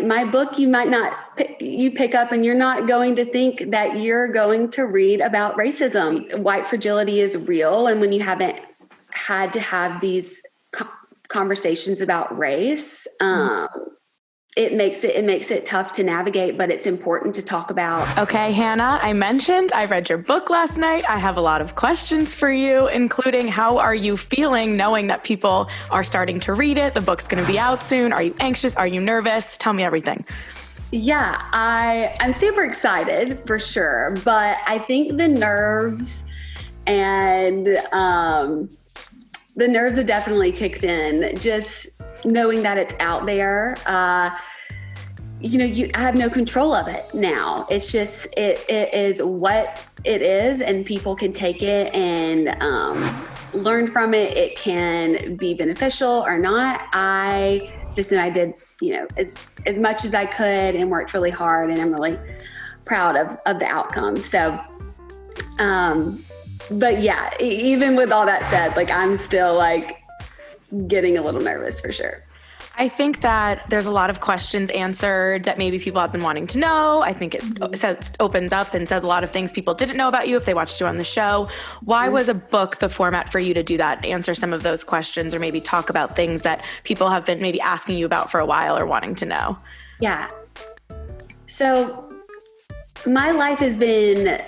my book, you might not you pick up and you're not going to think that you're going to read about racism. White fragility is real. And when you haven't had to have these conversations about race, it makes it tough to navigate, but it's important to talk about. Okay, Hannah, I mentioned I read your book last night. I have a lot of questions for you, including how are you feeling knowing that people are starting to read it? The book's going to be out soon. Are you anxious? Are you nervous? Tell me everything. Yeah, I'm super excited for sure, but I think the nerves have definitely kicked in. Just knowing that it's out there, I have no control of it now. It's just, it is what it is, and people can take it and learn from it. It can be beneficial or not. I just know I did, as much as I could and worked really hard, and I'm really proud of the outcome. So, but yeah, even with all that said, I'm still getting a little nervous for sure. I think that there's a lot of questions answered that maybe people have been wanting to know. I think it opens up and says a lot of things people didn't know about you if they watched you on the show. Why was a book the format for you to do that, answer some of those questions, or maybe talk about things that people have been maybe asking you about for a while or wanting to know? Yeah. So my life has been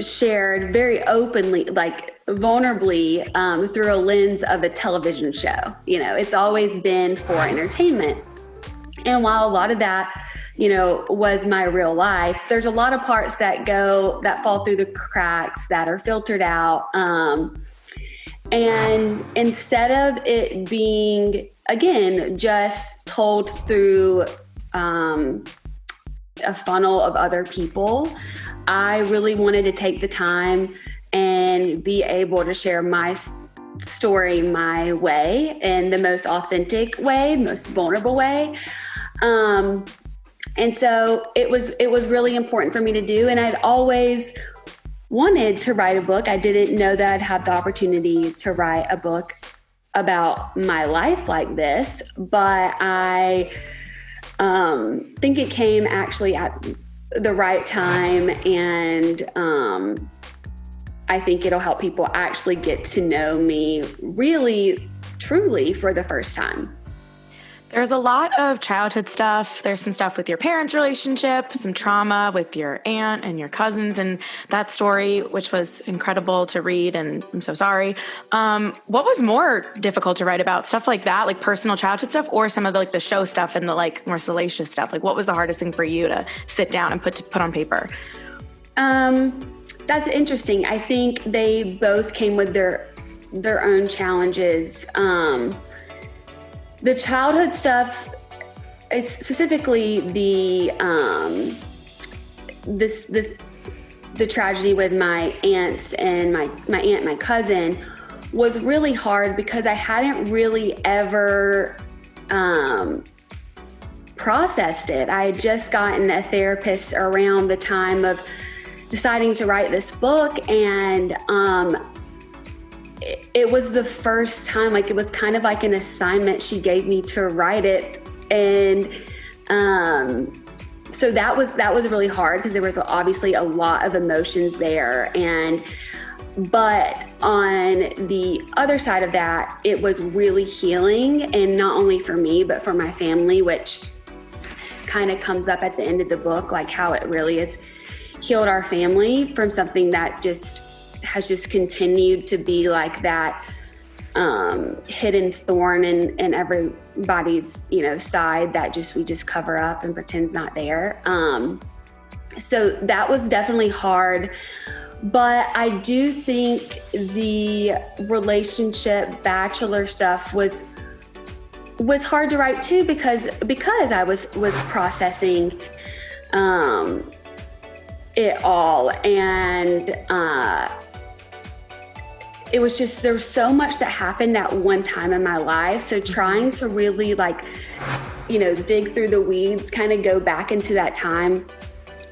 shared very openly, vulnerably, through a lens of a television show. It's always been for entertainment. And while a lot of that, was my real life, there's a lot of parts that fall through the cracks that are filtered out. And instead of it being, again, just told through, a funnel of other people, I really wanted to take the time and be able to share my story my way, in the most authentic way, most vulnerable way. And so it was really important for me to do. And I'd always wanted to write a book. I didn't know that I'd have the opportunity to write a book about my life like this, but I think it came actually at the right time, and I think it'll help people actually get to know me really, truly for the first time. There's a lot of childhood stuff. There's some stuff with your parents' relationship, some trauma with your aunt and your cousins, and that story, which was incredible to read, and I'm so sorry. What was more difficult to write about? Stuff like that, like personal childhood stuff, or some of the show stuff and the more salacious stuff? What was the hardest thing for you to sit down and put on paper? That's interesting. I think they both came with their own challenges. The childhood stuff, is specifically the tragedy with my aunts and my aunt and my cousin, was really hard because I hadn't really ever processed it. I had just gotten a therapist around the time of deciding to write this book, and it was the first time, it was kind of like an assignment she gave me to write it. And so that was really hard because there was obviously a lot of emotions there. But on the other side of that, it was really healing, and not only for me, but for my family, which kind of comes up at the end of the book, how it really has healed our family from something that has just continued to be that hidden thorn in everybody's side that we just cover up and pretend's not there. So that was definitely hard, but I do think the relationship Bachelor stuff was hard to write too, because I was processing it all, and it was just, there was so much that happened at one time in my life. So trying to really dig through the weeds, kind of go back into that time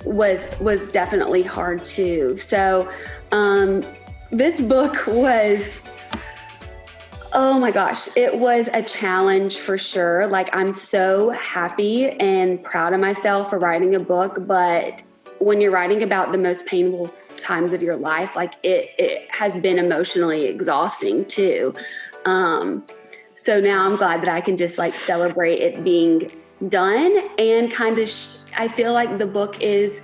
was definitely hard too. So this book was Oh my gosh, it was a challenge for sure. Like, I'm so happy and proud of myself for writing a book, but when you're writing about the most painful times of your life, like it has been emotionally exhausting too. So now I'm glad that I can just like celebrate it being done, and kind of I feel like the book is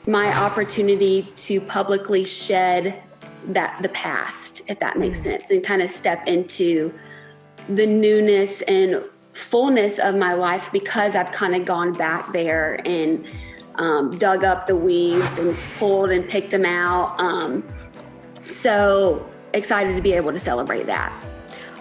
my opportunity to publicly shed the past, if that makes sense, and kind of step into the newness and fullness of my life, because I've kind of gone back there and dug up the weeds and pulled and picked them out. So excited to be able to celebrate that.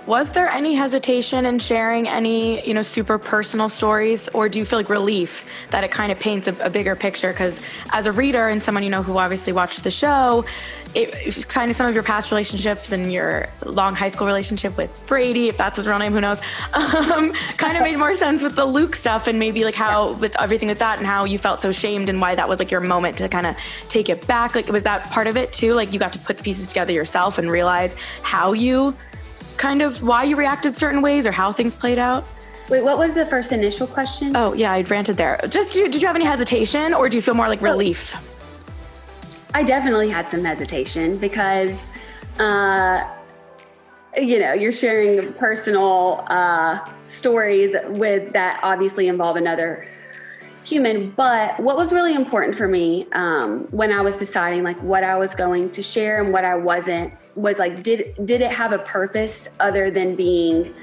Was there any hesitation in sharing any, super personal stories, or do you feel like relief that it kind of paints a bigger picture? Because as a reader and someone, who obviously watched the show, it kind of some of your past relationships and your long high school relationship with Brady, if that's his real name, who knows, kind of made more sense with the Luke stuff, and maybe like how with everything with that and how you felt so shamed and why that was like your moment to kind of take it back. Like, was that part of it too? Like, you got to put the pieces together yourself and realize how you why you reacted certain ways or how things played out? Wait, what was the first initial question? Oh yeah, I ranted there. Just, did you have any hesitation, or do you feel more like relief? I definitely had some hesitation because, you're sharing personal stories with that obviously involve another human. But what was really important for me when I was deciding like what I was going to share and what I wasn't, was like, did it have a purpose other than being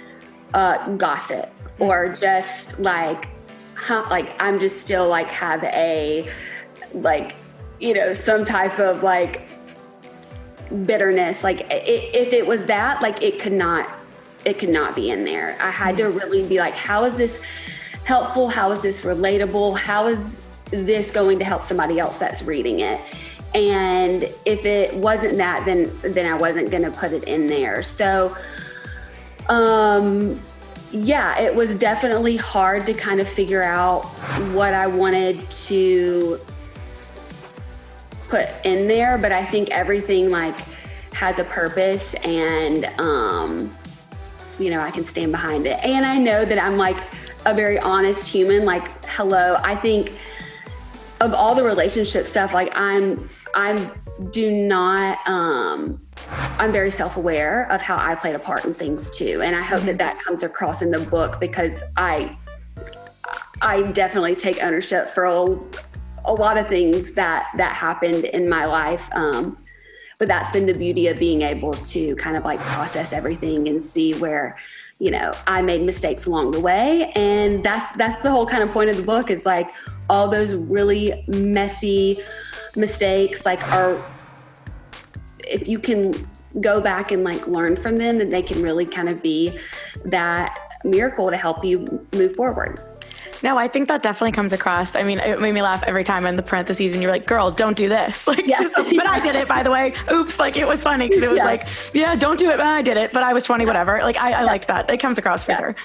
gossip, or just like, I'm just still like have a like, some type of like bitterness. Like if it was that, like it could not be in there. I had to really be like, how is this helpful? How is this relatable? How is this going to help somebody else that's reading it? And if it wasn't that, then I wasn't going to put it in there. So, it was definitely hard to kind of figure out what I wanted to put in there. But I think everything like has a purpose, and, I can stand behind it. And I know that I'm like a very honest human. Like, hello, I think of all the relationship stuff, like I'm very self-aware of how I played a part in things too. And I hope that comes across in the book, because I definitely take ownership for a lot of things that happened in my life. But that's been the beauty of being able to kind of like process everything and see where, I made mistakes along the way. And that's the whole kind of point of the book, is like all those really messy mistakes, like if you can go back and like learn from them, then they can really kind of be that miracle to help you move forward. No, I think that definitely comes across. I mean, it made me laugh every time in the parentheses when you're like, girl, don't do this. Like, but I did it, by the way. Oops. Like, it was funny because it was like, don't do it. But I did it, but I was 20, whatever. Like, I liked that. It comes across for sure.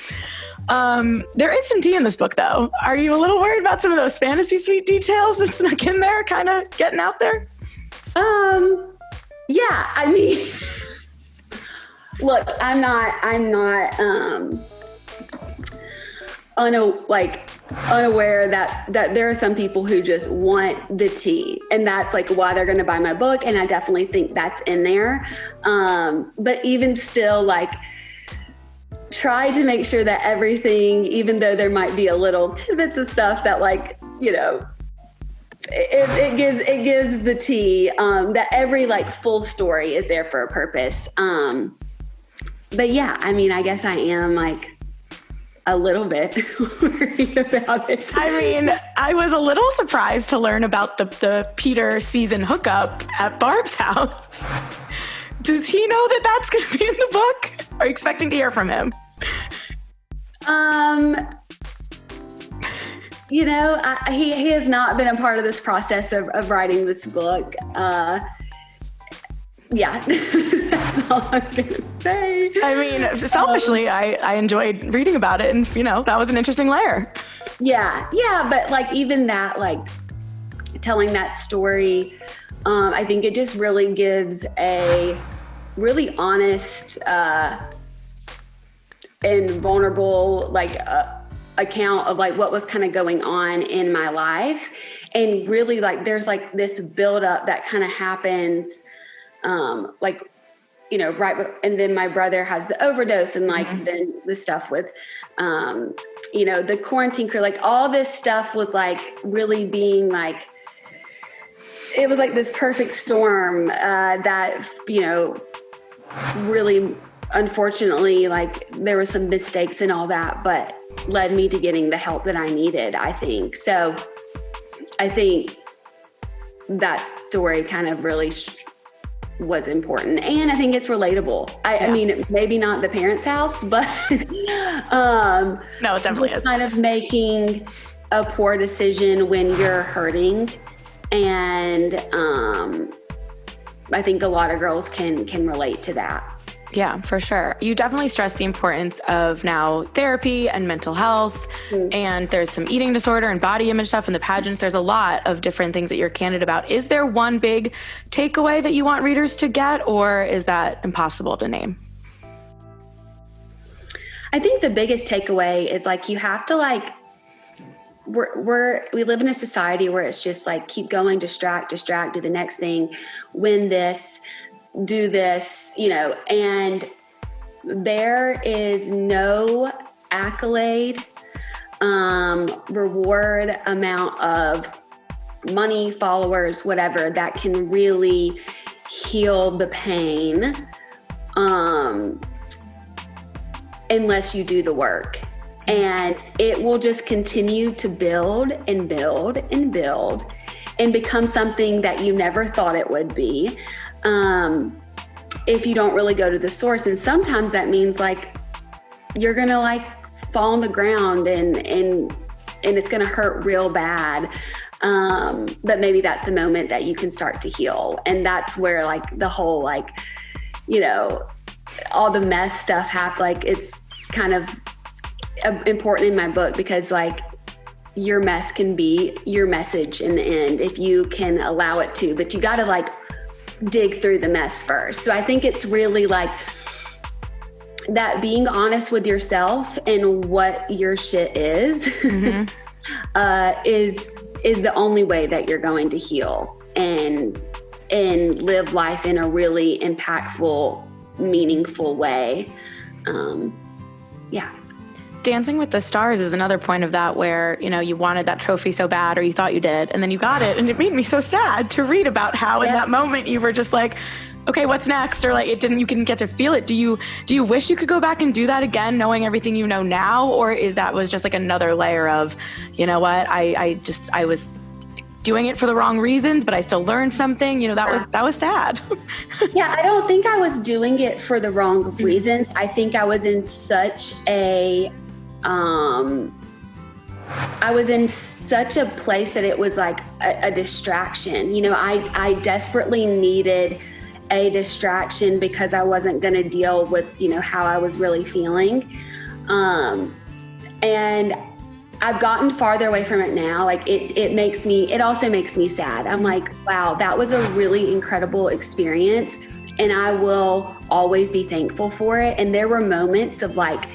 There is some tea in this book though. Are you a little worried about some of those fantasy suite details that snuck in there, kind of getting out there? Yeah, I mean, look, I'm not unaware that there are some people who just want the tea, and that's like why they're going to buy my book. And I definitely think that's in there. But even still, like, try to make sure that everything, even though there might be a little tidbits of stuff that like, it gives the tea, that every like full story is there for a purpose. But yeah, I mean, I guess I am like a little bit worried about it. I mean, I was a little surprised to learn about the Peter season hookup at Barb's house. Does he know that that's going to be in the book? Are you expecting to hear from him? He has not been a part of this process of writing this book. Yeah, that's all I'm going to say. I mean, selfishly, I enjoyed reading about it, and, that was an interesting layer. Yeah, but, like, even that, like, telling that story, I think it just really gives a really honest and vulnerable, like, account of like what was kind of going on in my life. And really, like, there's like this buildup that kind of happens, like, you know, and then my brother has the overdose, and like then the stuff with, you know, the quarantine crew, like all this stuff was like really being like, it was like this perfect storm, that, you know, really, unfortunately, like there were some mistakes and all that, but led me to getting the help that I needed, I think. So I think that story kind of really was important. And I think it's relatable. I mean, maybe not the parents' house, but no, it definitely is. Kind of making a poor decision when you're hurting. And I think a lot of girls can relate to that. Yeah, for sure. You definitely stress the importance of now therapy and mental health, and there's some eating disorder and body image stuff in the pageants. There's a lot of different things that you're candid about. Is there one big takeaway that you want readers to get, or is that impossible to name? I think the biggest takeaway is like, you have to like, we live in a society where it's just like, keep going, distract, do the next thing, win this, do this, you know, and there is no accolade, reward, amount of money, followers, whatever, that can really heal the pain, unless you do the work. And it will just continue to build and build and build and become something that you never thought it would be. If you don't really go to the source. And sometimes that means like, you're going to like fall on the ground and it's going to hurt real bad. But maybe that's the moment that you can start to heal. And that's where like the whole, like, you know, all the mess stuff happen. Like, it's kind of important in my book, because like, your mess can be your message in the end if you can allow it to, but you got to like dig through the mess first. So I think it's really like that, being honest with yourself and what your shit is, is the only way that you're going to heal and live life in a really impactful, meaningful way. Yeah. Dancing with the Stars is another point of that, where, you know, you wanted that trophy so bad, or you thought you did, and then you got it. And it made me so sad to read about how in that moment you were just like, okay, what's next? Or like, you didn't get to feel it. Do you wish you could go back and do that again, knowing everything you know now? Or was just like another layer of, you know what, I was doing it for the wrong reasons, but I still learned something, you know, that was sad. Yeah. I don't think I was doing it for the wrong reasons. I think I was in such a place that it was like a distraction. You know, I desperately needed a distraction because I wasn't going to deal with, you know, how I was really feeling. And I've gotten farther away from it now. Like it also makes me sad. I'm like, wow, that was a really incredible experience, and I will always be thankful for it. And there were moments of like,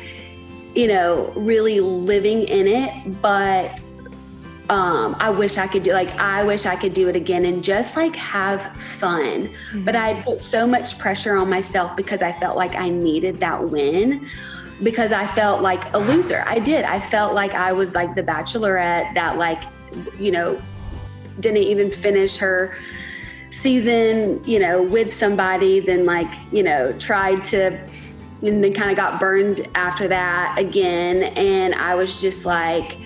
you know, really living in it, but I wish I could do it again and just like have fun. But I put so much pressure on myself because I felt like I needed that win, because I felt like a loser. I felt like I was like the Bachelorette that, like, you know, didn't even finish her season, you know, with somebody, then like, you know, tried to, and then kind of got burned after that again. And I was just like,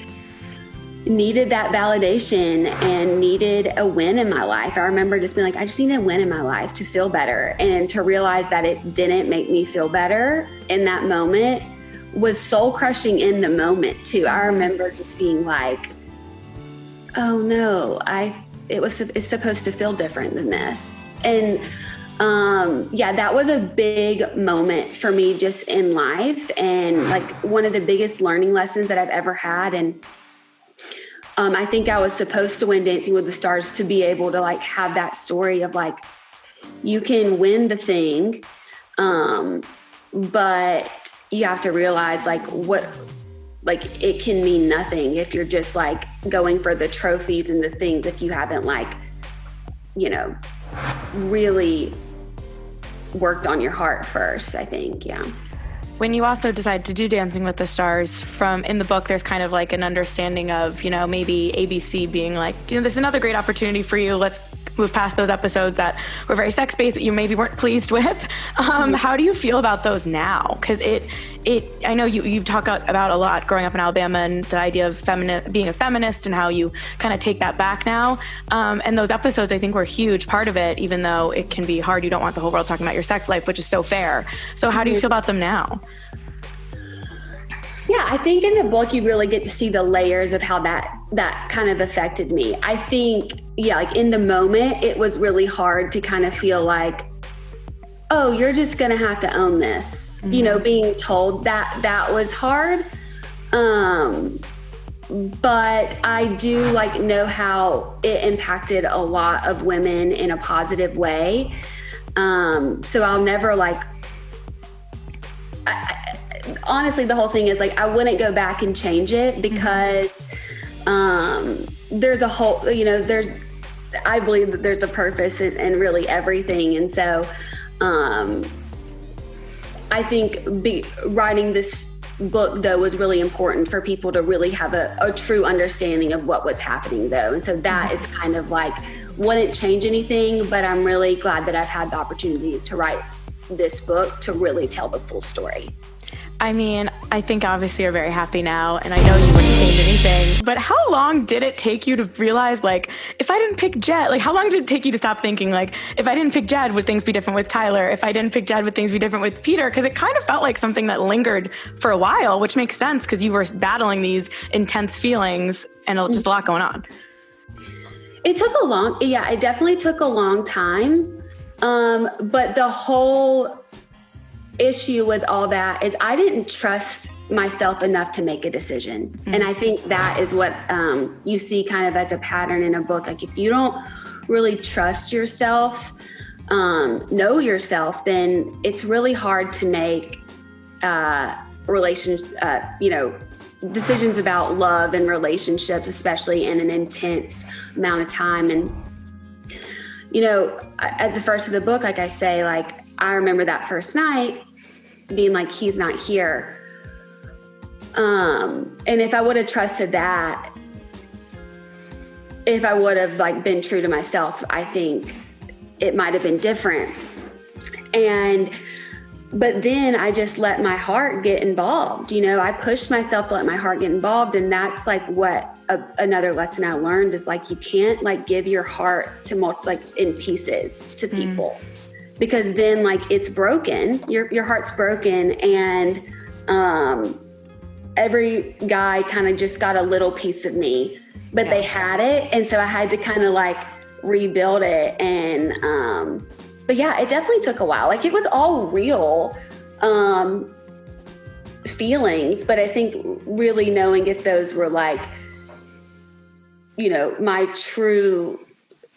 needed that validation and needed a win in my life. I remember just being like, I just need a win in my life to feel better. And to realize that it didn't make me feel better in that moment was soul crushing in the moment too. I remember just being like, oh no, it's supposed to feel different than this. And that was a big moment for me just in life, and like one of the biggest learning lessons that I've ever had. And I think I was supposed to win Dancing with the Stars to be able to like have that story of like, you can win the thing, but you have to realize like it can mean nothing if you're just like going for the trophies and the things if you haven't like, really worked on your heart first, I think. Yeah. When you also decide to do Dancing with the Stars, in the book, there's kind of like an understanding of, maybe ABC being like, this is another great opportunity for you. Let's move past those episodes that were very sex-based that you maybe weren't pleased with. How do you feel about those now? Because I know you talk about a lot growing up in Alabama and the idea of being a feminist and how you kind of take that back now. And those episodes, I think, were a huge part of it, even though it can be hard. You don't want the whole world talking about your sex life, which is so fair. So how do you feel about them now? Yeah, I think in the book, you really get to see the layers of how that kind of affected me. I think, like in the moment, it was really hard to kind of feel like, oh, you're just going to have to own this. Mm-hmm. Being told that was hard. But I do like know how it impacted a lot of women in a positive way. So I'll never like, honestly, the whole thing is like, I wouldn't go back and change it because there's a whole, I believe that there's a purpose in really everything. And so I think writing this book, though, was really important for people to really have a true understanding of what was happening, though. And so that is kind of like, wouldn't change anything, but I'm really glad that I've had the opportunity to write this book to really tell the full story. I mean, I think obviously you're very happy now, and I know you wouldn't change anything, but how long did it take you to realize, like, if I didn't pick Jed, like, how long did it take you to stop thinking, like, if I didn't pick Jed, would things be different with Tyler? If I didn't pick Jed, would things be different with Peter? Because it kind of felt like something that lingered for a while, which makes sense because you were battling these intense feelings and just a lot going on. It definitely took a long time. But the whole issue with all that is I didn't trust myself enough to make a decision. Mm-hmm. And I think that is what you see kind of as a pattern in a book. Like if you don't really trust yourself, know yourself, then it's really hard to make decisions about love and relationships, especially in an intense amount of time. And, at the first of the book, like I say, like, I remember that first night being like, he's not here. And if I would have trusted that, if I would have like been true to myself, I think it might've been different. But then I just let my heart get involved. I pushed myself to let my heart get involved. And that's like what another lesson I learned is like, you can't like give your heart to like in pieces to people. Because then like it's broken, your heart's broken, and every guy kind of just got a little piece of me, but they had it. And so I had to kind of like rebuild it. And, but yeah, it definitely took a while. Like it was all real feelings, but I think really knowing if those were like, my true,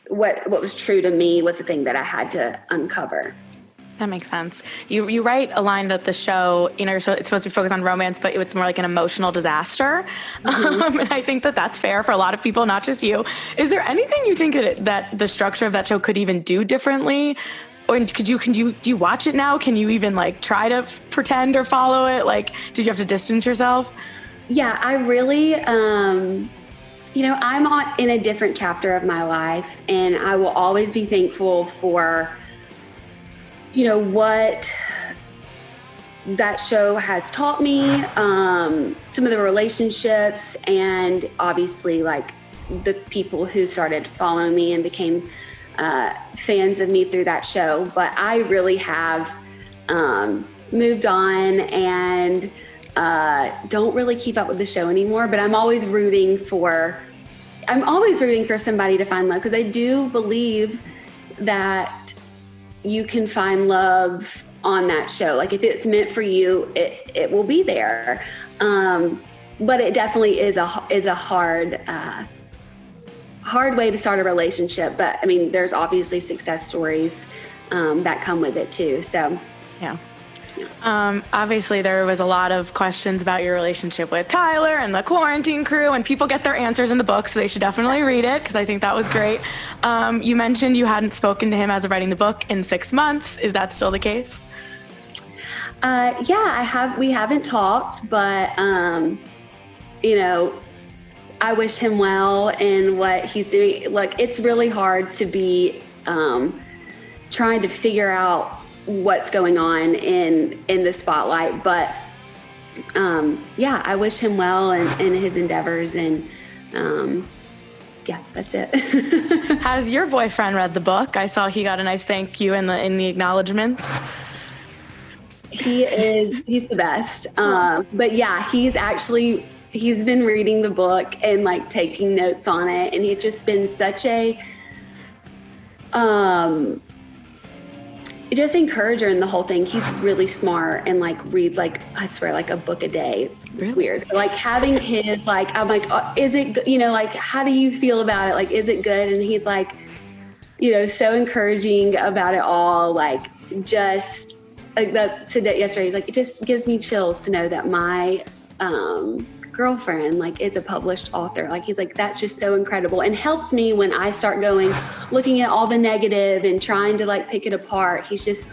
what was true to me was the thing that I had to uncover. That makes sense. You write a line that the show, it's supposed to be focused on romance, but it's more like an emotional disaster. Mm-hmm. And I think that that's fair for a lot of people, not just you. Is there anything you think that the structure of that show could even do differently? Or do you watch it now? Can you even like try to pretend or follow it? Like, did you have to distance yourself? Yeah, I really, I'm in a different chapter of my life, and I will always be thankful for, what that show has taught me, some of the relationships, and obviously like the people who started following me and became fans of me through that show. But I really have moved on and don't really keep up with the show anymore, but I'm always rooting for somebody to find love, because I do believe that you can find love on that show. Like if it's meant for you, it will be there. But it definitely is a hard way to start a relationship. But I mean, there's obviously success stories that come with it too. So yeah. Obviously, there was a lot of questions about your relationship with Tyler and the quarantine crew, and people get their answers in the book, so they should definitely read it because I think that was great. You mentioned you hadn't spoken to him as of writing the book in 6 months. Is that still the case? Yeah, we haven't talked, but, I wish him well in what he's doing. Look, it's really hard to be trying to figure out what's going on in the spotlight, but I wish him well in his endeavors, and that's it. Has your boyfriend read the book? I saw he got a nice thank you in the acknowledgments. He's the best. But yeah, he's been reading the book and like taking notes on it, and he's just been such a just encourager in the whole thing. He's really smart and like reads like, I swear, like a book a day. It's weird. So like having his, like, I'm like, is it, like, how do you feel about it? Like, is it good? And he's like, so encouraging about it all. Like just like that yesterday, he's like, it just gives me chills to know that my, girlfriend like is a published author. Like he's like, that's just so incredible, and helps me when I start looking at all the negative and trying to like pick it apart. He's just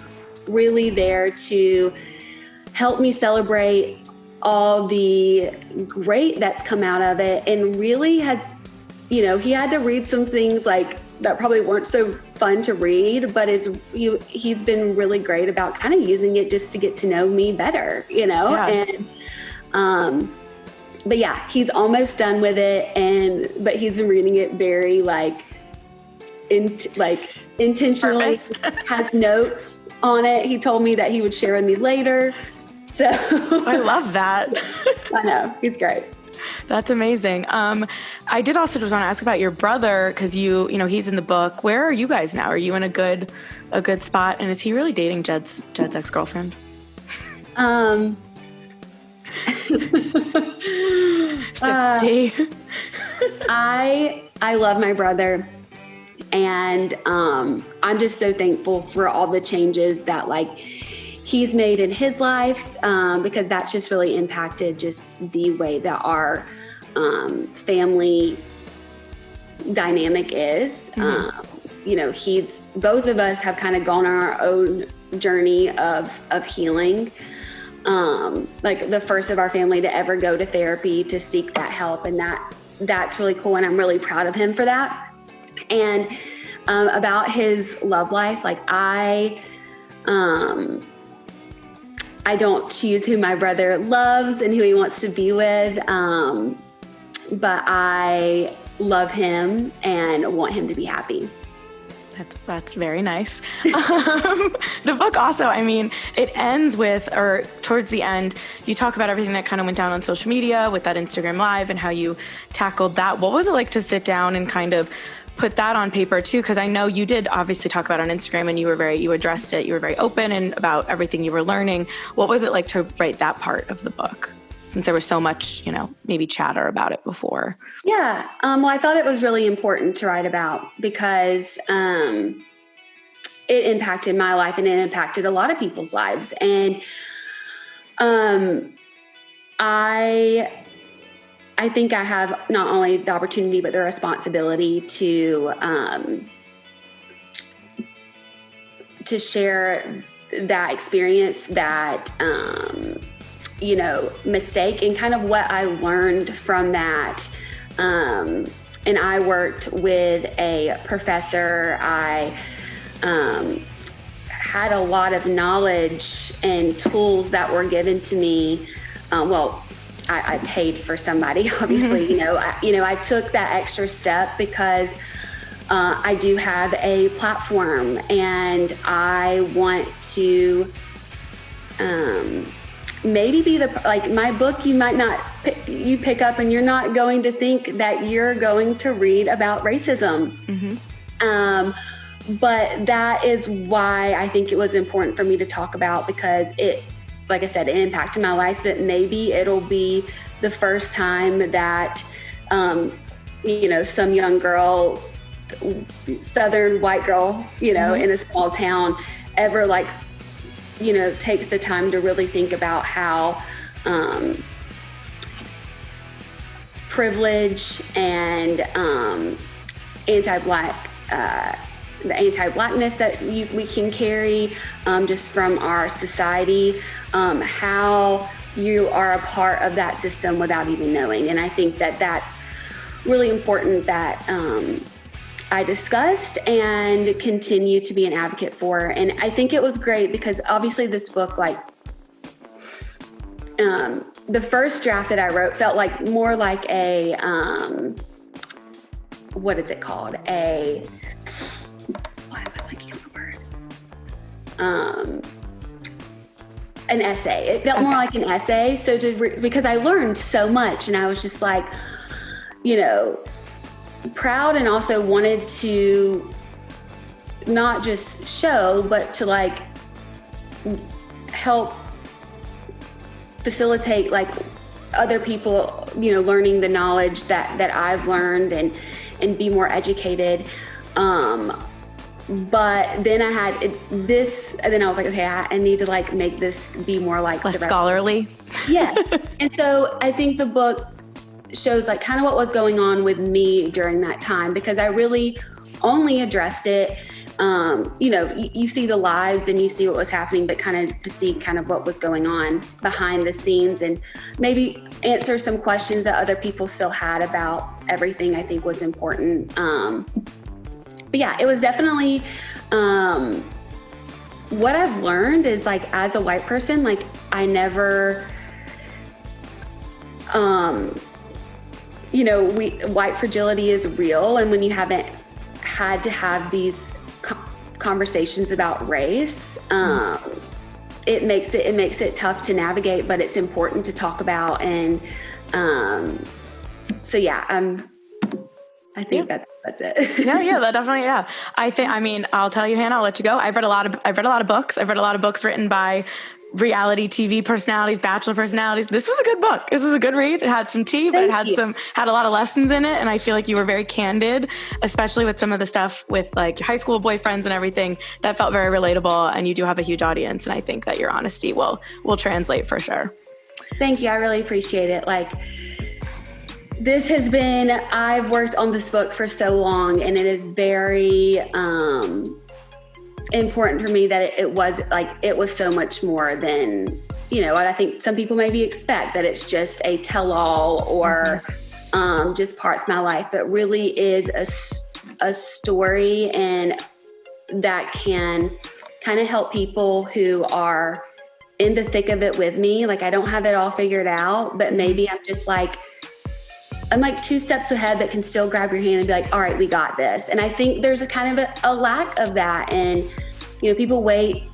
really there to help me celebrate all the great that's come out of it, and really has, he had to read some things like that probably weren't so fun to read, but he's been really great about kind of using it just to get to know me better, and but yeah, he's almost done with it, but he's been reading it very intentionally. Has notes on it. He told me that he would share with me later. So I love that. I know, he's great. That's amazing. I did also just want to ask about your brother, because he's in the book. Where are you guys now? Are you in a good spot? And is he really dating Jed's ex-girlfriend? I love my brother, and I'm just so thankful for all the changes that like he's made in his life, because that's just really impacted just the way that our family dynamic is. Mm-hmm. Both of us have kind of gone on our own journey of healing. Like the first of our family to ever go to therapy to seek that help. And that's really cool. And I'm really proud of him for that. And, about his love life, like I don't choose who my brother loves and who he wants to be with. But I love him and want him to be happy. That's very nice. The book also, it ends with, or towards the end, you talk about everything that kind of went down on social media with that Instagram Live and how you tackled that. What was it like to sit down and kind of put that on paper too? Because I know you did obviously talk about it on Instagram, and you addressed it. You were very open and about everything you were learning. What was it like to write that part of the book, since there was so much, maybe chatter about it before? Yeah. Well, I thought it was really important to write about because it impacted my life and it impacted a lot of people's lives. And I think I have not only the opportunity, but the responsibility to share that experience, that, mistake, and kind of what I learned from that. And I worked with a professor. I had a lot of knowledge and tools that were given to me. I paid for somebody, obviously. I took that extra step because I do have a platform, and I want to maybe be my book, you might not, you pick up and you're not going to think that you're going to read about racism. Mm-hmm. But that is why I think it was important for me to talk about, because it, like I said, it impacted my life, that maybe it'll be the first time that, some young girl, Southern white girl, mm-hmm. in a small town ever takes the time to really think about how privilege and the anti-Blackness that we can carry just from our society, how you are a part of that system without even knowing. And I think that that's really important that I discussed and continue to be an advocate for. And I think it was great because obviously this book, the first draft that I wrote felt like more like a, what is it called? Why am I blanking on the word? An essay. It felt more like an essay. So because I learned so much and I was just like, proud and also wanted to not just show, but to help facilitate other people, learning the knowledge that I've learned and be more educated. But then I had this, and then I was like, okay, I need to make this be more like less scholarly. Yes. And so I think the book shows kind of what was going on with me during that time, because I really only addressed it. You see the lives and you see what was happening, but kind of to see kind of what was going on behind the scenes and maybe answer some questions that other people still had about everything, I think was important. But yeah, it was definitely, what I've learned is as a white person, I never, white fragility is real. And when you haven't had to have these conversations about race, it makes it tough to navigate, but it's important to talk about. And so yeah, I think that's it. Yeah, that definitely. Yeah. I'll tell you, Hannah, I'll let you go. I've read a lot of books. I've read a lot of books written by reality TV personalities, Bachelor personalities. This was a good book. This was a good read. It had some tea, but it had a lot of lessons in it. And I feel like you were very candid, especially with some of the stuff with your high school boyfriends and everything that felt very relatable. And you do have a huge audience. And I think that your honesty will translate for sure. Thank you. I really appreciate it. I've worked on this book for so long, and it is very important for me that it was so much more than, what I think some people maybe expect, that it's just a tell-all or just parts of my life, but really is a story and that can kind of help people who are in the thick of it with me. I don't have it all figured out, but maybe I'm just I'm 2 steps ahead that can still grab your hand and be like, all right, we got this. And I think there's a kind of a lack of that. And, people wait,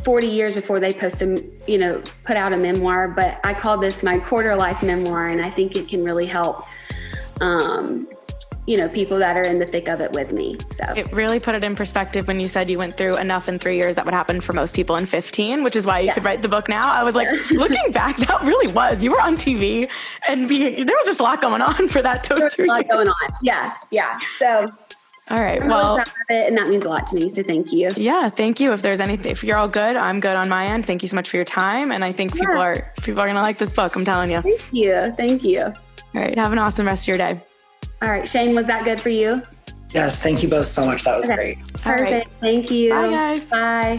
40 years before they put out a memoir, but I call this my quarter life memoir. And I think it can really help, people that are in the thick of it with me. So it really put it in perspective when you said you went through enough in 3 years that would happen for most people in 15, which is why you could write the book now. I was looking back, that really was. You were on TV and there was just a lot going on for that. There was a lot going on. Yeah. So all right. I'm really proud of it, and that means a lot to me. So thank you. Yeah. Thank you. If there's anything, if you're all good, I'm good on my end. Thank you so much for your time. And I think people are going to like this book. I'm telling you. Thank you. All right. Have an awesome rest of your day. All right. Shane, was that good for you? Yes. Thank you both so much. That was great. Perfect. Right. Thank you. Bye, guys. Bye.